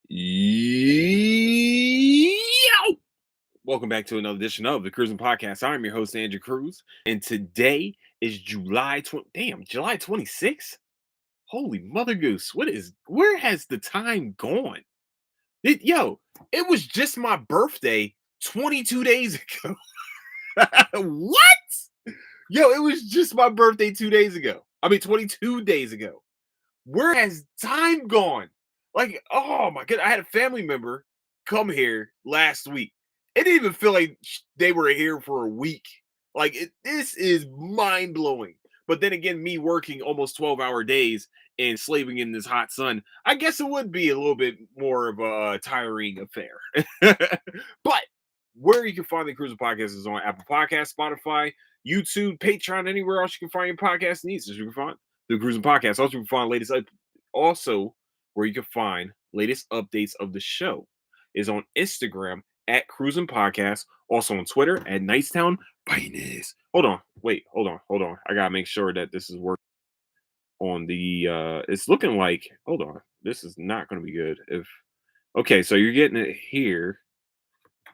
Yo! Welcome back to another edition of the Cruising Podcast. I'm your host, Andrew Cruz, and today is July 26th? Holy Mother Goose. Where has the time gone? It was just my birthday 22 days ago. What? It was just my birthday 2 days ago. 22 days ago. Where has time gone? Like, oh my god, I had a family member come here last week. It didn't even feel like they were here for a week. This is mind blowing. But then again, me working almost 12-hour days and slaving in this hot sun, I guess it would be a little bit more of a tiring affair. But where you can find the Cruiser Podcast is on Apple Podcasts, Spotify, YouTube, Patreon, anywhere else you can find your podcast needs. You can find the Cruising Podcast. Also, you can find where you can find latest updates of the show is on Instagram at Cruising Podcast. Also on Twitter at Nightstown Finest. Hold on. I gotta make sure that this is working on the it's looking like hold on. This is not gonna be good so you're getting it here.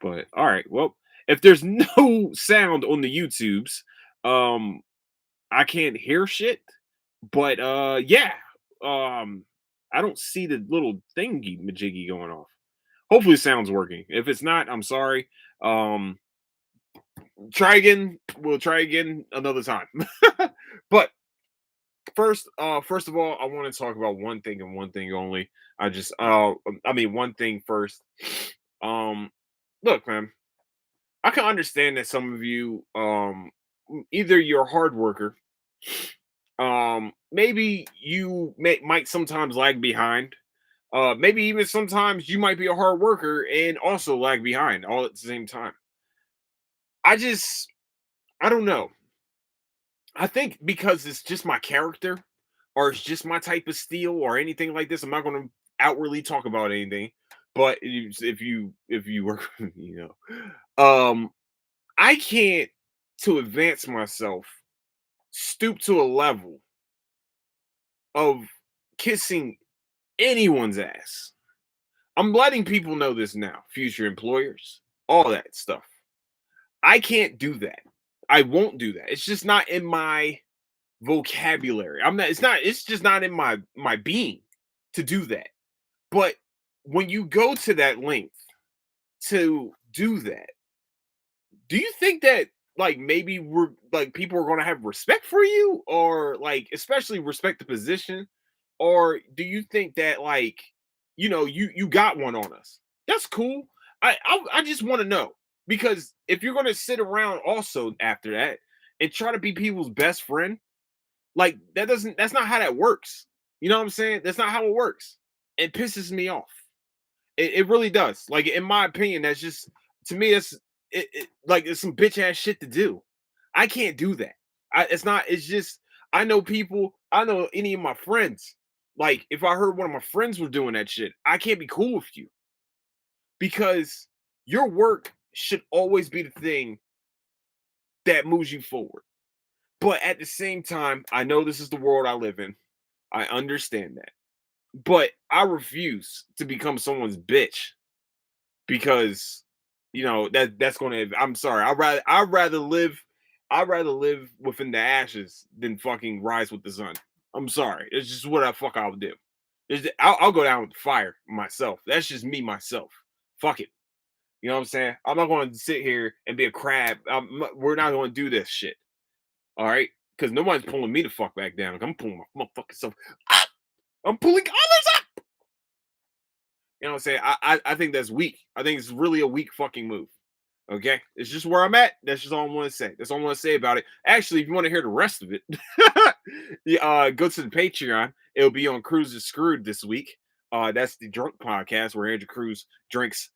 But all right, well, if there's no sound on the YouTubes, I can't hear shit. But I don't see the little thingy majiggy going off. Hopefully the sound's working. If it's not, I'm sorry. Try again. We'll try again another time. But first of all, I want to talk about one thing and one thing only. One thing first. Look, man, I can understand that some of you, either you're a hard worker, maybe you might sometimes lag behind. Maybe even sometimes you might be a hard worker and also lag behind all at the same time. I don't know. I think because it's just my character or it's just my type of steel or anything like this, I'm not going to outwardly talk about anything. But if you work with me, I can't, to advance myself, stoop to a level of kissing anyone's ass. I'm letting people know this now, future employers, all that stuff. I can't do that. I won't do that. It's just not in my vocabulary. It's just not in my being to do that. But when you go to that length to do that, do you think that maybe we're people are going to have respect for you, or especially respect the position, or do you think that you got one on us? That's cool. I just want to know, because if you're going to sit around also after that and try to be people's best friend, that's not how that works. You know what I'm saying? That's not how it works. It pisses me off. It really does. In my opinion, that's just, to me, it's some bitch ass shit to do. I can't do that. It's just, I know people, I know any of my friends. If I heard one of my friends was doing that shit, I can't be cool with you, because your work should always be the thing that moves you forward. But at the same time, I know this is the world I live in. I understand that. But I refuse to become someone's bitch, because that's going to, I'm sorry. I'd rather live within the ashes than fucking rise with the sun. I'm sorry. It's just what I would do. I'll go down with the fire myself. That's just me myself. Fuck it. You know what I'm saying? I'm not going to sit here and be a crab. We're not going to do this shit. All right? Because nobody's pulling me the fuck back down. I'm pulling my motherfucking self up. I'm pulling others up. You know what I'm saying? I think that's weak. I think it's really a weak fucking move. Okay? It's just where I'm at. That's just all I want to say. That's all I want to say about it. Actually, if you want to hear the rest of it, go to the Patreon. It'll be on Cruz is Screwed this week. That's the drunk podcast where Andrew Cruz drinks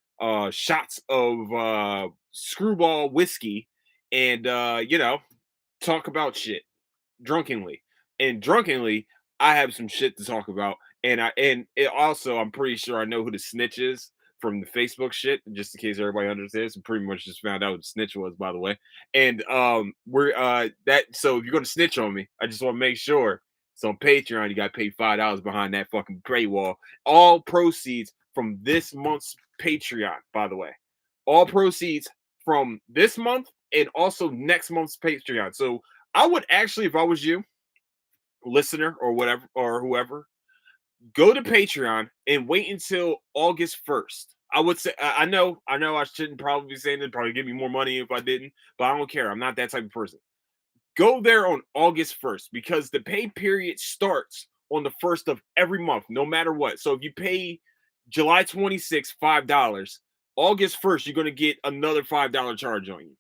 shots of screwball whiskey and talk about shit drunkenly. And drunkenly, I have some shit to talk about. I'm pretty sure I know who the snitch is from the Facebook shit, just in case everybody understands. I pretty much just found out who the snitch was, by the way. And so if you're gonna snitch on me, I just want to make sure it's on Patreon. You got to pay $5 behind that fucking paywall. All proceeds from this month's Patreon, by the way. All proceeds from this month and also next month's Patreon. So I would actually, if I was you, listener or whatever, or whoever, go to Patreon and wait until August 1st. I would say, I know I shouldn't probably be saying it, probably give me more money if I didn't, but I don't care. I'm not that type of person. Go there on August 1st because the pay period starts on the 1st of every month, no matter what. So if you pay July 26th, $5, August 1st, you're going to get another $5 charge on you.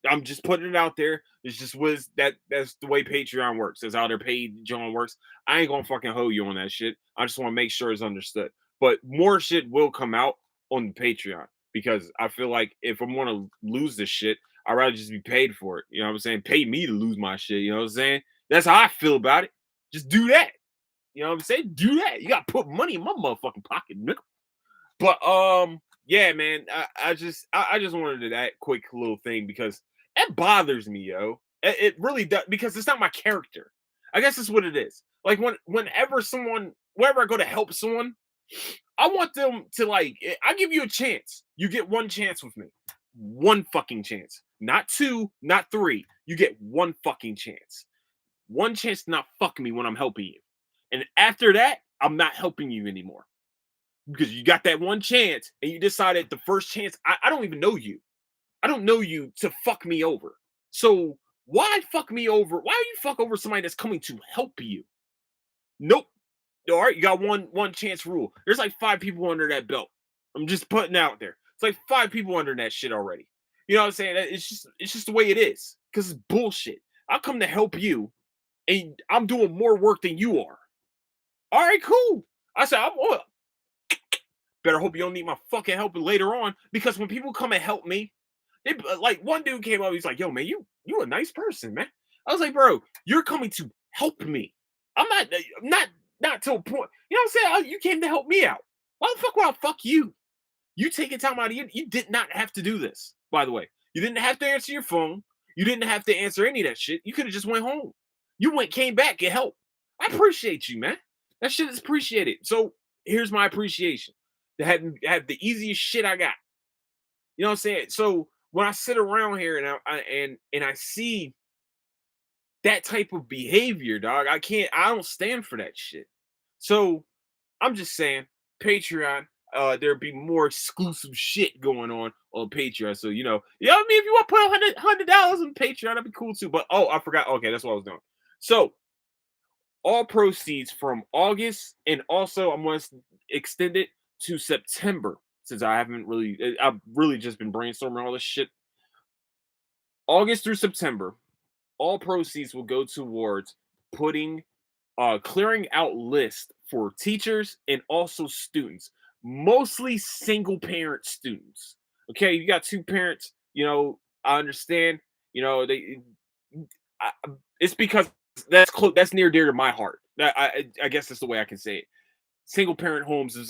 I'm just putting it out there. It's just that's the way Patreon works. That's how their paid John works. I ain't gonna fucking hold you on that shit. I just want to make sure it's understood. But more shit will come out on the Patreon because I feel like if I'm gonna lose this shit, I'd rather just be paid for it. You know what I'm saying? Pay me to lose my shit. You know what I'm saying? That's how I feel about it. Just do that. You know what I'm saying? Do that. You gotta put money in my motherfucking pocket, nigga. But yeah, man. I just wanted that quick little thing because it bothers me, yo. It really does because it's not my character. I guess that's what it is. Like whenever I go to help someone, I want them to I give you a chance. You get one chance with me. One fucking chance. Not two, not three. You get one fucking chance. One chance to not fuck me when I'm helping you. And after that, I'm not helping you anymore. Because you got that one chance and you decided the first chance, I don't even know you. I don't know you to fuck me over. So why fuck me over? Why do you fuck over somebody that's coming to help you? Nope. All right, you got one chance rule. There's like 5 people under that belt. I'm just putting out there. It's like 5 people under that shit already. You know what I'm saying? It's just the way it is. Because it's bullshit. I come to help you, and I'm doing more work than you are. All right, cool. I said, better hope you don't need my fucking help later on. Because when people come and help me, they like one dude came up, he's like, yo, man, you a nice person, man. I was like, bro, you're coming to help me. I'm not to a point. You know what I'm saying? You came to help me out. Why the fuck would I fuck you? You taking time out of you did not have to do this, by the way. You didn't have to answer your phone. You didn't have to answer any of that shit. You could have just went home. Came back, get help. I appreciate you, man. That shit is appreciated. So here's my appreciation. To have the easiest shit I got. You know what I'm saying? So when I sit around here and I see that type of behavior, dog, I don't stand for that shit. So I'm just saying, Patreon, there'll be more exclusive shit going on Patreon. So I mean, if you want to put $100 on Patreon, that'd be cool too. But I forgot. Okay, that's what I was doing. So all proceeds from August, and also I'm going to extend it to September since I've really just been brainstorming all this shit. August through September, all proceeds will go towards putting clearing out lists for teachers and also students, mostly single parent students. Okay, you got 2 parents, I understand, it's because that's near dear to my heart. I guess that's the way I can say it. Single parent homes is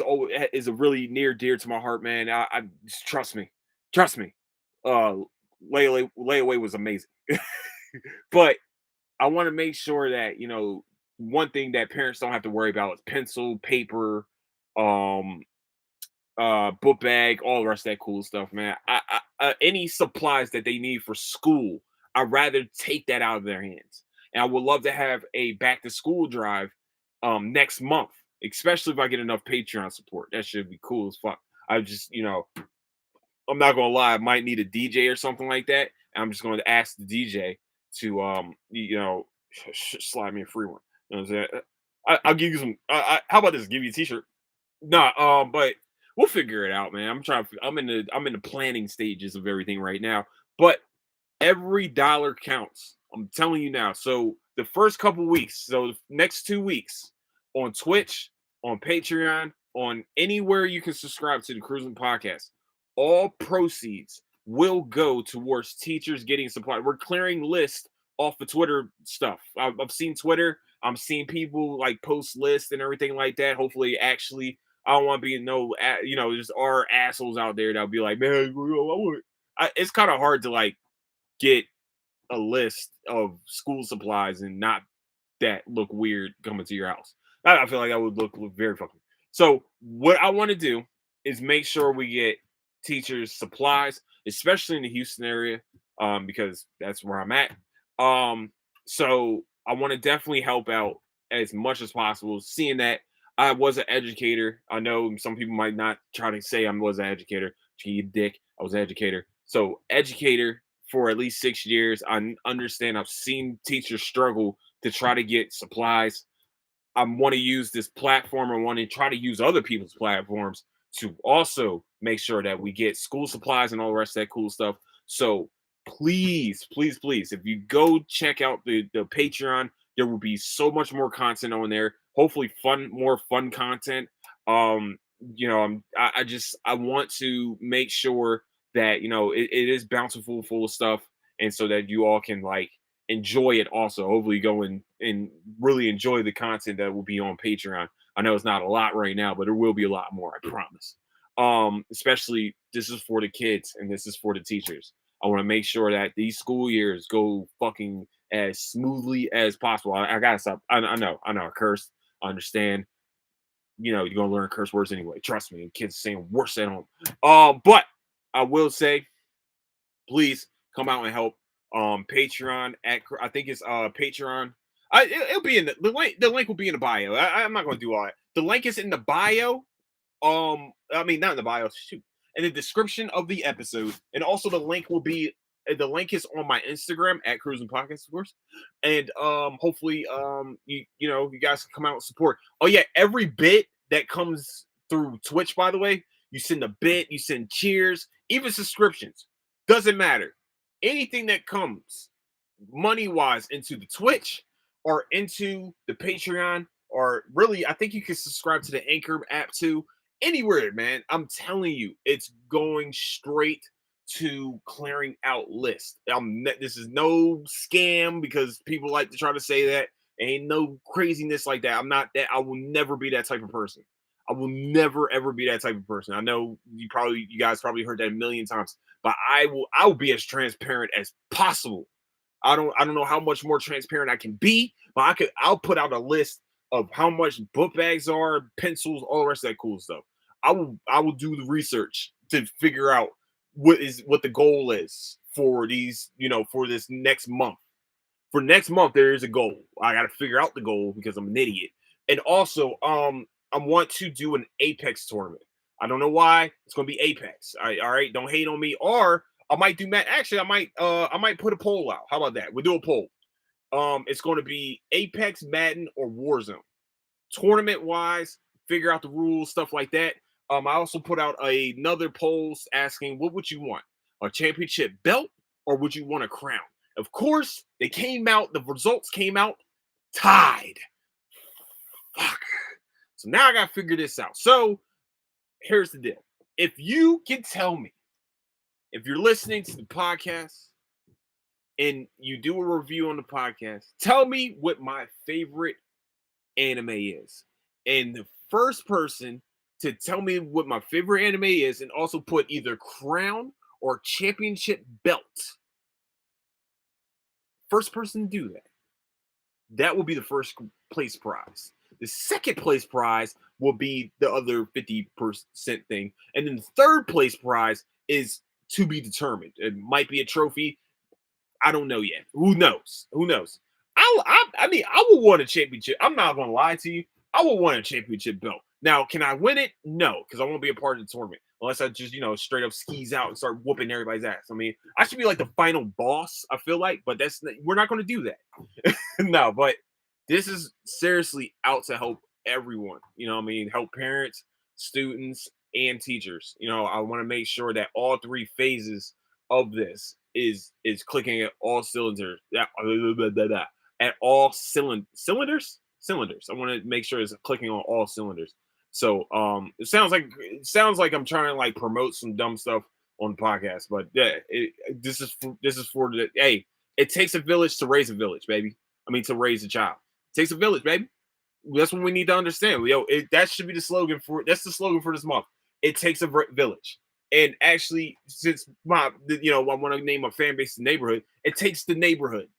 a really near dear to my heart, man. I just trust me. Uh layaway was amazing. But I want to make sure that, one thing that parents don't have to worry about is pencil, paper, um, book bag, all the rest of that cool stuff, man. Any supplies that they need for school, I'd rather take that out of their hands. And I would love to have a back to school drive next month, especially if I get enough Patreon support. That should be cool as fuck. I just, I'm not gonna lie, I might need a DJ or something like that. And I'm just going to ask the DJ to slide me a free one. You know what I'm saying? I'll give you some. How about this? Give you a T-shirt? Nah, but we'll figure it out, man. I'm in the planning stages of everything right now. But every dollar counts. I'm telling you now. So the first couple weeks, so the next 2 weeks on Twitch, on Patreon, on anywhere you can subscribe to the Cruising Podcast, all proceeds will go towards teachers getting supply. We're clearing lists off the Twitter stuff. I've seen Twitter. I'm seeing people like post lists and everything like that. Hopefully, actually, I don't want to be just our assholes out there that'll be like, man, it's kind of hard to like get a list of school supplies and not that look weird coming to your house. I feel like that would look very fucking. So what I want to do is make sure we get teachers supplies, especially in the Houston area, because that's where I'm at. So I want to definitely help out as much as possible. Seeing that I was an educator, I know some people might not try to say I was an educator. Gee, dick, I was an educator. So educator for at least 6 years. I understand. I've seen teachers struggle to try to get supplies. I want to use this platform. I want to try to use other people's platforms to also make sure that we get school supplies and all the rest of that cool stuff. So please, please, please, if you go check out the Patreon, there will be so much more content on there. Hopefully, more fun content. Um, I want to make sure that it is bountiful, full of stuff, and so that you all can like enjoy it also. Hopefully go and really enjoy the content that will be on Patreon. I know it's not a lot right now, but there will be a lot more, I promise. Especially this is for the kids and this is for the teachers. I want to make sure that these school years go fucking as smoothly as possible. I gotta stop. I know, I cursed. I understand. You're gonna learn curse words anyway. Trust me, kids saying worse at home. But I will say, please come out and help. Patreon at I think it's Patreon. It'll be in the link. The link will be in the bio. I'm not going to do all that. The link is in the bio. I mean not in the bio. Shoot, in the description of the episode, and also the link will be. The link is on my Instagram at Cruising Podcast, of course, and hopefully you guys can come out and support. Oh yeah, every bit that comes through Twitch, by the way, you send a bit, you send cheers, even subscriptions. Doesn't matter. Anything that comes money wise into the Twitch or into the Patreon, or really, I think you can subscribe to the Anchor app too. Anywhere, man. I'm telling you, it's going straight to clearing out list. This is no scam because people like to try to say that. Ain't no craziness like that. I'm not that. I will never be that type of person. I will never ever be that type of person. I know you guys probably heard that a million times, but I will be as transparent as possible. I don't know how much more transparent I can be, but I'll put out a list of how much book bags are, pencils, all the rest of that cool stuff. I will do the research to figure out what the goal is for for this next month. For next month, there is a goal. I got to figure out the goal because I'm an idiot. And also, I want to do an Apex tournament. I don't know why. It's going to be Apex. All right, don't hate on me. Or I might do Matt. Actually, I might put a poll out. How about that? We'll do a poll. It's going to be Apex, Madden, or Warzone. Tournament wise, figure out the rules, stuff like that. I also put out another polls asking, what would you want? A championship belt or would you want a crown? Of course, the results came out tied. Fuck. So now I got to figure this out. So here's the deal. If you can tell me, if you're listening to the podcast and you do a review on the podcast, tell me what my favorite anime is. And the first person to tell me what my favorite anime is and also put either crown or championship belt, first person to do that, that will be the first place prize. The second place prize will be the other 50% thing. And then the third place prize is to be determined. It might be a trophy. I don't know yet. Who knows? Who knows? I mean, I will want a championship. I'm not going to lie to you. I will want a championship belt. Now, can I win it? No, because I won't be a part of the tournament unless I just, straight up skis out and start whooping everybody's ass. I mean, I should be like the final boss, I feel like, but we're not going to do that. No, but this is seriously out to help everyone. I mean, help parents, students, and teachers. I want to make sure that all three phases of this is clicking at all cylinders. At all cylinders. I want to make sure it's clicking on all cylinders. So it sounds like I'm trying to like promote some dumb stuff on the podcast, but yeah, this is for the hey. It takes a village to raise a village, baby. I mean, to raise a child. It takes a village, baby. That's what we need to understand. That should be the slogan for. That's the slogan for this month. It takes a village. And actually, since I want to name a fan base the neighborhood, it takes the neighborhood.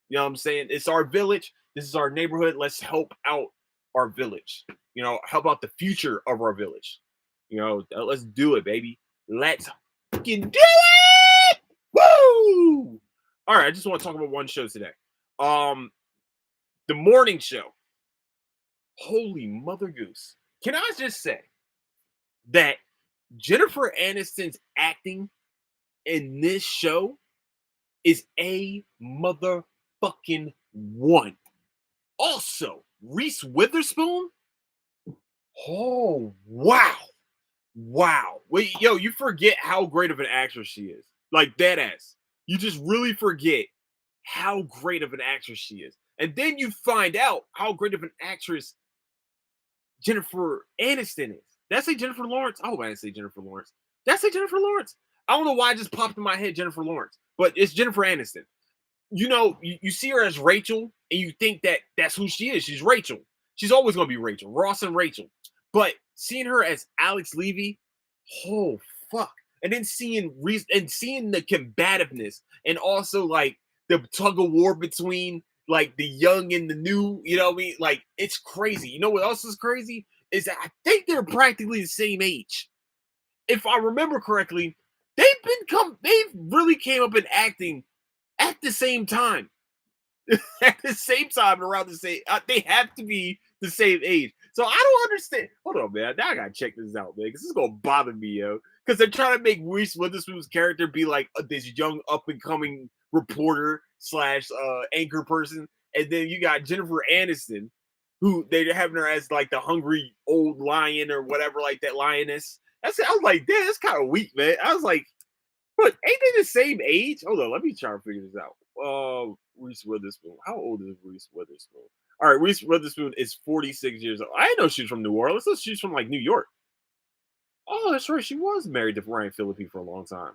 You know what I'm saying? It's our village. This is our neighborhood. Let's help out our village. Help out the future of our village. Let's do it, baby. Let's fucking do it. Woo! All right, I just want to talk about one show today. The morning show. Holy mother goose. Can I just say that Jennifer Aniston's acting in this show is a motherfucking one. Also, Reese Witherspoon. Oh, wow. Wow. Wait, yo, you forget how great of an actress she is. Like, dead ass. You just really forget how great of an actress she is. And then you find out how great of an actress Jennifer Aniston is. Did I say Jennifer Lawrence? Oh, I didn't say Jennifer Lawrence. Did I say Jennifer Lawrence? I don't know why it just popped in my head Jennifer Lawrence, but it's Jennifer Aniston. You see her as Rachel, and you think that that's who she is. She's Rachel. She's always going to be Rachel, Ross and Rachel. But seeing her as Alex Levy, oh fuck! And then seeing the combativeness, and also like the tug of war between like the young and the new. You know what I mean? Like it's crazy. You know what else is crazy? Is that I think they're practically the same age. If I remember correctly, they've really came up in acting at the same time. At the same time, around the same, they have to be the same age. So I don't understand. Hold on, man. Now I gotta check this out, man, because this is gonna bother me, yo. Because they're trying to make Reese Witherspoon's character be like this young up and coming reporter slash anchor person, and then you got Jennifer Aniston, who they're having her as like the hungry old lion or whatever, like that lioness. I was like, damn, that's kind of weak, man. I was like, but ain't they the same age? Hold on, let me try to figure this out. Reese Witherspoon. How old is Reese Witherspoon? All right, Reese Witherspoon is 46 years old. I didn't know she was from New Orleans. I thought she's from like New York. Oh, that's right. She was married to Ryan Phillippe for a long time.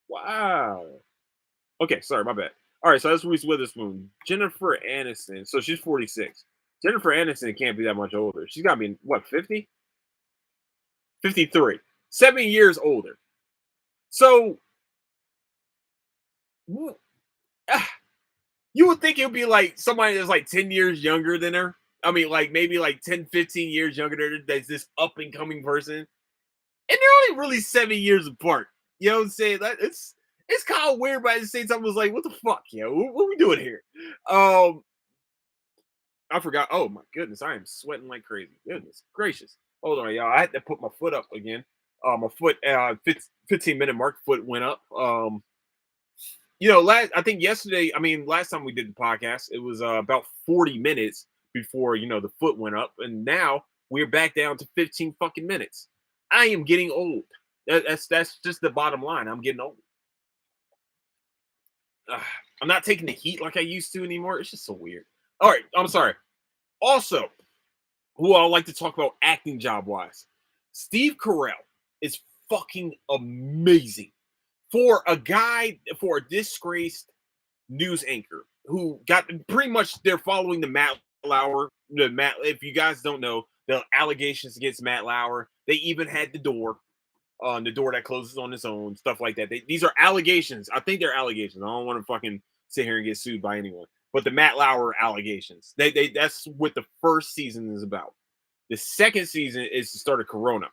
Wow. Okay, sorry, my bad. All right, so that's Reese Witherspoon. Jennifer Aniston. So she's 46. Jennifer Aniston can't be that much older. She's got to be, what, 50? 53. 7 years older. So, you would think it would be like somebody that's like 10 years younger than her. I mean, like maybe like 10, 15 years younger than her. That's this up and coming person. And they're only really 7 years apart. You know what I'm saying? It's kind of weird, but at the same time, I was like, what the fuck, yo? What are we doing here? I forgot. Oh my goodness, I am sweating like crazy. Goodness gracious. Hold on, y'all. I had to put my foot up again. My foot 15-minute mark foot went up. I think yesterday, last time we did the podcast, it was about 40 minutes before, the foot went up. And now we're back down to 15 fucking minutes. I am getting old. That's just the bottom line. I'm getting old. I'm not taking the heat like I used to anymore. It's just so weird. All right. I'm sorry. Also, who I like to talk about acting job wise, Steve Carell is fucking amazing. For a disgraced news anchor who got pretty much, they're following the Matt Lauer. If you guys don't know, the allegations against Matt Lauer, they even had the door that closes on its own, stuff like that. These are allegations. I think they're allegations. I don't want to fucking sit here and get sued by anyone. But the Matt Lauer allegations, that's what the first season is about. The second season is the start of Corona.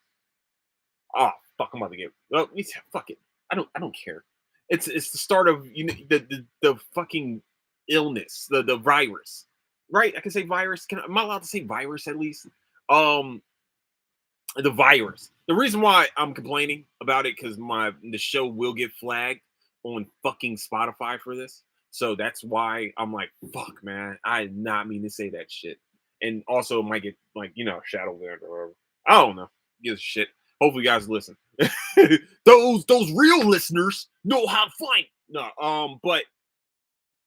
Oh fuck, I'm about to get. Well, fuck it. I don't care. It's the start of the fucking illness, the virus, right? I can say virus. Am I allowed to say virus at least? The virus. The reason why I'm complaining about it because the show will get flagged on fucking Spotify for this. So that's why I'm like, fuck, man. I did not mean to say that shit. And also might get shadow banned or whatever. I don't know. Gives a shit. Hopefully you guys listen. those real listeners know how to find. No, but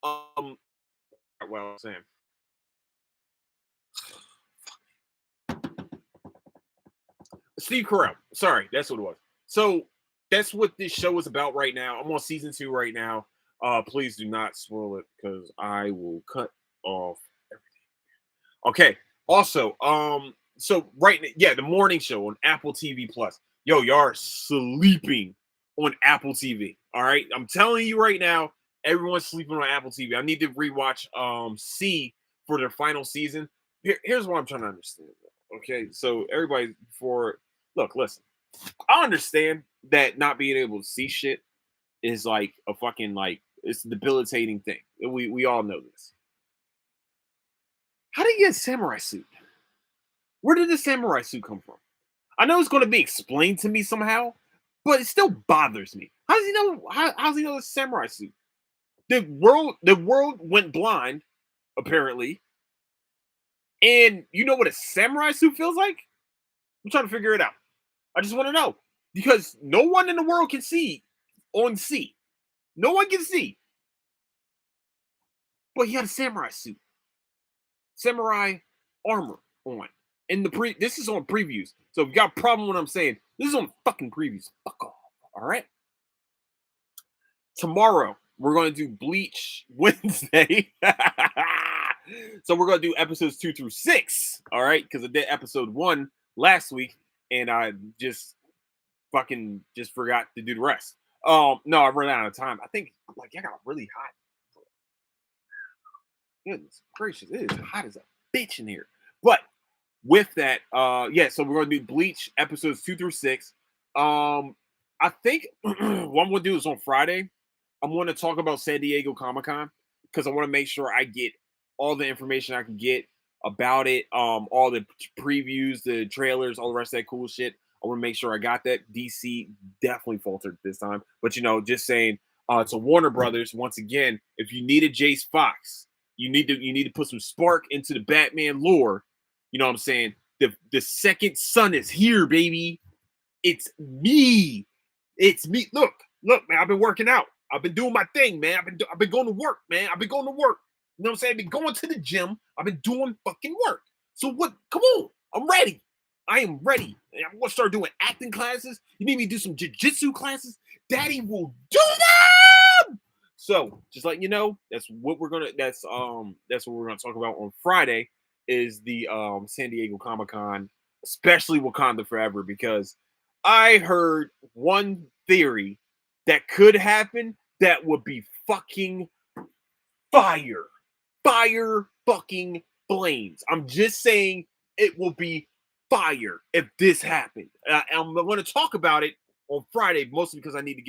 well, I'm saying. Steve Carell. Sorry, that's what it was. So that's what this show is about right now. I'm on season 2 right now. Please do not spoil it because I will cut off everything. Okay. Also, the morning show on Apple TV Plus. Yo, y'all are sleeping on Apple TV. All right. I'm telling you right now, everyone's sleeping on Apple TV. I need to rewatch C for their final season. Here's what I'm trying to understand. Okay, so everybody listen. I understand that not being able to see shit is like a fucking like it's a debilitating thing. We all know this. How did you get a samurai suit? Where did the samurai suit come from? I know it's going to be explained to me somehow, but it still bothers me. How does he know? How does he know the samurai suit? The world went blind, apparently, and you know what a samurai suit feels like? I'm trying to figure it out. I just want to know because no one in the world can see on sea. No one can see, but he had a samurai suit, samurai armor on. In the this is on previews. So if you got a problem with what I'm saying, this is on fucking previews. Fuck off. All right. Tomorrow we're going to do Bleach Wednesday. So we're going to do episodes 2 through 6. All right, because I did episode 1 last week, and I just fucking just forgot to do the rest. No, I ran out of time. I think like I got really hot. Goodness gracious, it is hot as a bitch in here. But with that, yeah, so we're gonna do Bleach episodes 2 through 6. I think what I'm gonna do is on Friday, I'm gonna talk about San Diego Comic-Con because I want to make sure I get all the information I can get about it, all the previews, the trailers, all the rest of that cool shit. I want to make sure I got that. DC definitely faltered this time, but just saying to Warner Brothers once again, if you need a Jace Fox, you need to put some spark into the Batman lore. You know what I'm saying? The second son is here, baby. It's me. It's me. Look, man. I've been working out. I've been doing my thing, man. I've been going to work, man. I've been going to work. You know what I'm saying? I've been going to the gym. I've been doing fucking work. So what? Come on. I'm ready. I am ready. I'm gonna start doing acting classes. You need me to do some jiu-jitsu classes? Daddy will do them. So just like you know, that's what we're gonna. That's what we're gonna talk about on Friday. Is the San Diego Comic-Con, especially Wakanda Forever, because I heard one theory that could happen that would be fucking fire. Fire fucking flames. I'm just saying it will be fire if this happened. I'm going to talk about it on Friday, mostly because I need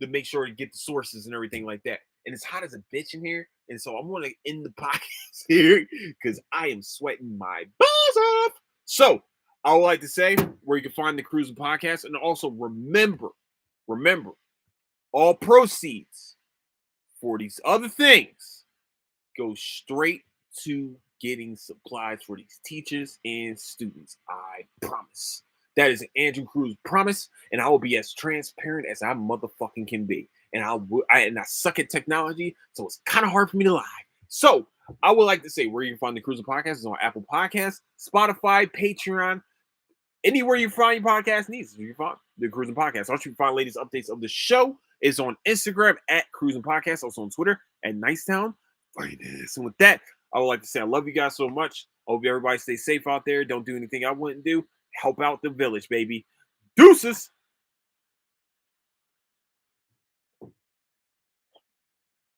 to make sure to get the sources and everything like that. And it's hot as a bitch in here. And so I'm going to end the podcast here because I am sweating my balls off. So I would like to say where you can find the Cruising Podcast. And also remember, all proceeds for these other things go straight to getting supplies for these teachers and students. I promise. That is an Andrew Cruz promise, and I will be as transparent as I motherfucking can be. And I suck at technology, so it's kind of hard for me to lie. So I would like to say where you can find the Cruising Podcast is on Apple Podcasts, Spotify, Patreon, anywhere you find your podcast needs. You can find the Cruising Podcast. Also, you can find latest updates of the show is on Instagram at Cruising Podcast, also on Twitter at Nicetown Finest. And with that, I would like to say I love you guys so much. I hope everybody stays safe out there. Don't do anything I wouldn't do. Help out the village, baby. Deuces.